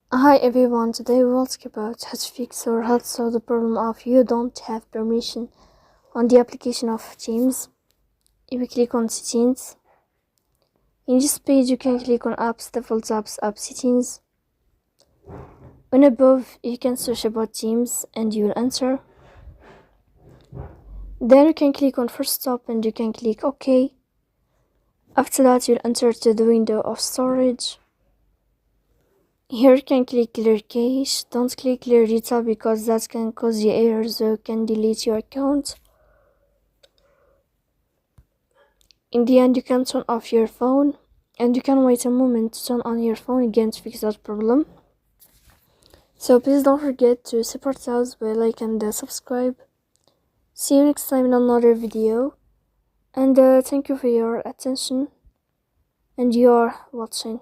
Hi everyone, today we will talk about how to fix or how to solve the problem of you don't have permission on the application of Teams. If you click on settings, in this page you can click on apps, default apps, app settings. On above you can search about Teams and you will enter. Then you can click on first stop and you can click OK. After that you'll enter to the window of storage. Here you can click clear cache. Don't click clear data because that can cause you errors or can delete your account. In the end, you can turn off your phone and you can wait a moment to turn on your phone again to fix that problem. So please don't forget to support us by like and subscribe. See you next time in another video, and thank you for your attention and your watching.